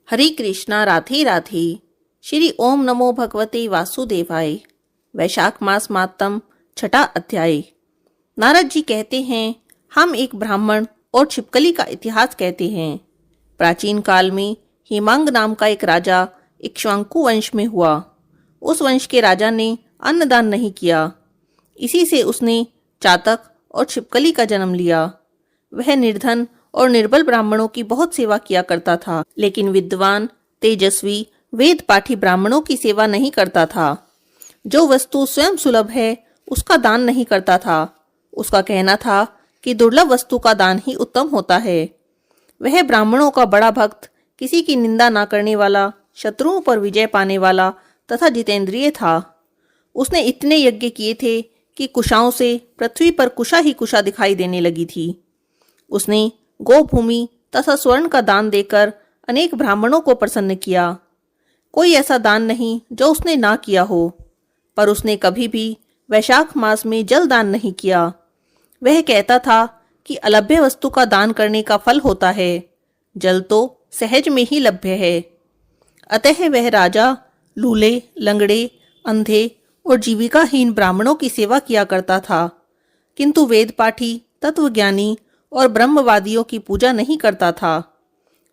हरे कृष्णा राधे राधे। श्री ओम नमो भगवते वासुदेवाय। वैशाख मास मातम छठा अध्याय। नारद जी कहते हैं, हम एक ब्राह्मण और छिपकली का इतिहास कहते हैं। प्राचीन काल में हेमांग नाम का एक राजा इक्ष्वाकु वंश में हुआ। उस वंश के राजा ने अन्नदान नहीं किया। इसी से उसने चातक और छिपकली का जन्म लिया। वह निर्धन और निर्बल ब्राह्मणों की बहुत सेवा किया करता था, लेकिन विद्वान, तेजस्वी, वेद पाठी ब्राह्मणों की सेवा नहीं करता था। जो वस्तु स्वयं सुलभ है उसका दान नहीं करता था। उसका कहना था कि दुर्लभ वस्तु का दान ही उत्तम होता है। वह ब्राह्मणों का बड़ा भक्त, किसी की निंदा न करने वाला, शत्रुओं पर विजय पाने वाला तथा जितेंद्रिय था। उसने इतने यज्ञ किए थे कि कुशाओं से पृथ्वी पर कुशा ही कुशा दिखाई देने लगी थी। उसने गोभूमि तथा स्वर्ण का दान देकर अनेक ब्राह्मणों को प्रसन्न किया। कोई ऐसा दान नहीं जो उसने ना किया हो। पर उसने कभी भी वैशाख मास में जल दान नहीं किया। वह कहता था कि अलभ्य वस्तु का दान करने का फल होता है, जल तो सहज में ही लभ्य है। अतः वह राजा लूले, लंगड़े, अंधे और जीविकाहीन ब्राह्मणों की सेवा किया करता था, किंतु वेद पाठी, तत्वज्ञानी और ब्रह्मवादियों की पूजा नहीं करता था।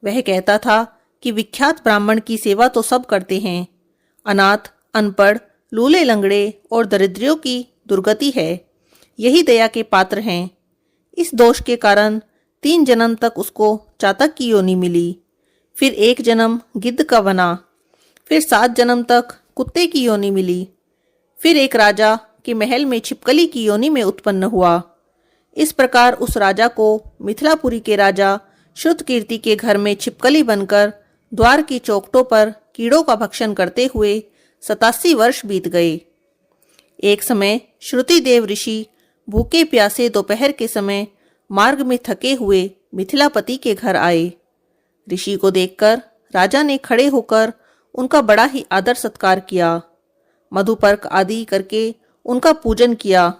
वह कहता था कि विख्यात ब्राह्मण की सेवा तो सब करते हैं, अनाथ, अनपढ़, लूले, लंगड़े और दरिद्रियों की दुर्गति है, यही दया के पात्र हैं। इस दोष के कारण 3 जन्म तक उसको चातक की योनि मिली, फिर 1 जन्म गिद्ध का बना, फिर 7 जन्म तक कुत्ते की योनि मिली, फिर एक राजा के महल में छिपकली की योनि में उत्पन्न हुआ। इस प्रकार उस राजा को मिथिलापुरी के राजा श्रुतकीर्ति के घर में छिपकली बनकर द्वार की चौखटों पर कीड़ों का भक्षण करते हुए 87 वर्ष बीत गए। एक समय श्रुतिदेव ऋषि भूखे प्यासे दोपहर के समय मार्ग में थके हुए मिथिलापति के घर आए। ऋषि को देखकर राजा ने खड़े होकर उनका बड़ा ही आदर सत्कार किया। मधुपर्क आदि करके उनका पूजन किया।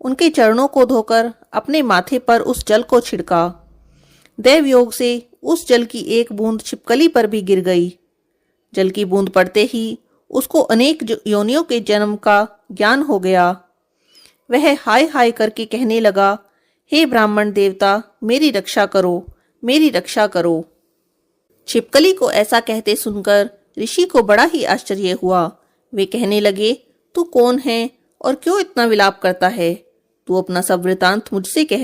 उनके चरणों को धोकर अपने माथे पर उस जल को छिड़का। दैव योग से उस जल की एक बूंद छिपकली पर भी गिर गई। जल की बूंद पड़ते ही उसको अनेक योनियों के जन्म का ज्ञान हो गया। वह हाय हाय करके कहने लगा, हे ब्राह्मण देवता, मेरी रक्षा करो, मेरी रक्षा करो। छिपकली को ऐसा कहते सुनकर ऋषि को बड़ा ही आश्चर्य हुआ। वे कहने लगे, तू कौन है और क्यों इतना विलाप करता है? तू अपना सब वृतांत मुझसे कह,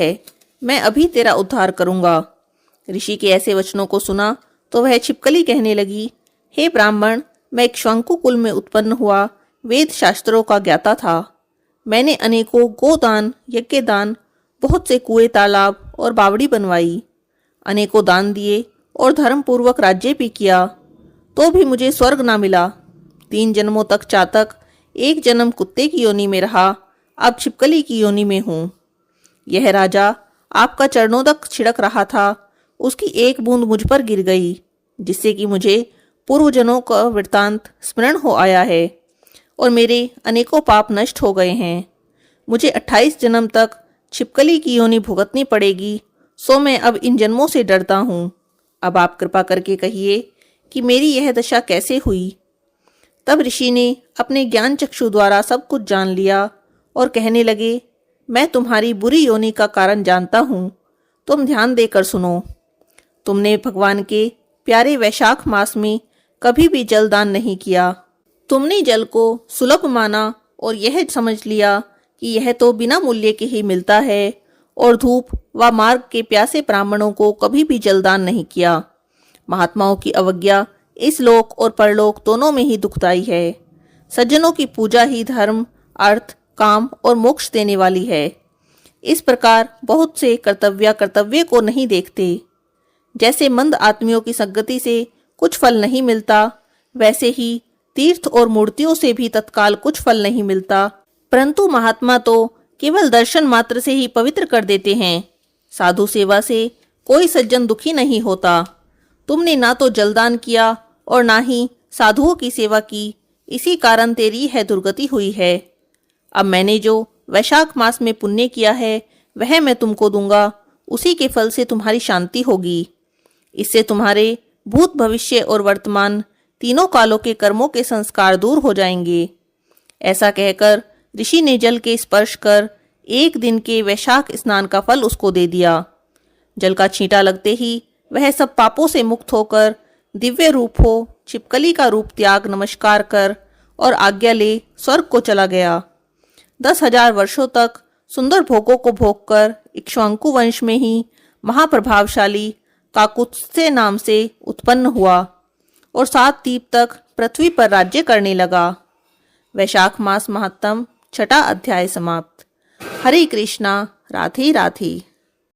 मैं अभी तेरा उद्धार करूंगा। ऋषि के ऐसे वचनों को सुना तो वह छिपकली कहने लगी, हे ब्राह्मण, मैं इक्ष्वाकु कुल में उत्पन्न हुआ वेद शास्त्रों का ज्ञाता था। मैंने अनेकों गोदान, यज्ञदान, बहुत से कुएं, तालाब और बावड़ी बनवाई, अनेकों दान दिए और धर्मपूर्वक राज्य भी किया, तो भी मुझे स्वर्ग ना मिला। 3 जन्मों तक चातक, 1 जन्म कुत्ते की योनि में रहा, अब छिपकली की योनि में हूँ। यह राजा आपका चरणोदक छिड़क रहा था, उसकी एक बूंद मुझ पर गिर गई, जिससे कि मुझे पूर्वजनों का वृत्तांत स्मरण हो आया है और मेरे अनेकों पाप नष्ट हो गए हैं। मुझे 28 जन्म तक छिपकली की योनि भुगतनी पड़ेगी, सो मैं अब इन जन्मों से डरता हूँ। अब आप कृपा करके कहिए कि मेरी यह दशा कैसे हुई। तब ऋषि ने अपने ज्ञान चक्षु द्वारा सब कुछ जान लिया और कहने लगे, मैं तुम्हारी बुरी योनि का कारण जानता हूँ, तुम ध्यान देकर सुनो। तुमने भगवान के प्यारे वैशाख मास में कभी भी जलदान नहीं किया। तुमने जल को सुलभ माना और यह समझ लिया कि यह तो बिना मूल्य के ही मिलता है, और धूप व मार्ग के प्यासे ब्राह्मणों को कभी भी जलदान नहीं किया। महात्माओं की अवज्ञा इस लोक और परलोक दोनों में ही दुखदाई है। सज्जनों की पूजा ही धर्म, अर्थ, काम और मोक्ष देने वाली है। इस प्रकार बहुत से कर्तव्य को नहीं देखते। जैसे मंद आत्मियों की संगति से कुछ फल नहीं मिलता, वैसे ही तीर्थ और मूर्तियों से भी तत्काल कुछ फल नहीं मिलता, परंतु महात्मा तो केवल दर्शन मात्र से ही पवित्र कर देते हैं। साधु सेवा से कोई सज्जन दुखी नहीं होता। तुमने ना तो जलदान किया और ना ही साधुओं की सेवा की, इसी कारण तेरी यह दुर्गति हुई है। अब मैंने जो वैशाख मास में पुण्य किया है वह मैं तुमको दूंगा, उसी के फल से तुम्हारी शांति होगी। इससे तुम्हारे भूत भविष्य और वर्तमान तीनों कालों के कर्मों के संस्कार दूर हो जाएंगे। ऐसा कहकर ऋषि ने जल के स्पर्श कर एक दिन के वैशाख स्नान का फल उसको दे दिया। जल का छींटा लगते ही वह सब पापों से मुक्त होकर दिव्य रूप हो छिपकली का रूप त्याग नमस्कार कर और आज्ञा ले स्वर्ग को चला गया। 10,000 वर्षों तक सुंदर भोगों को भोगकर इक्ष्वाकु वंश में ही महाप्रभावशाली काकुत्स्थ्य नाम से उत्पन्न हुआ और 7 द्वीप तक पृथ्वी पर राज्य करने लगा। वैशाख मास महात्म 6ठा अध्याय समाप्त। हरे कृष्णा। राधे राधे।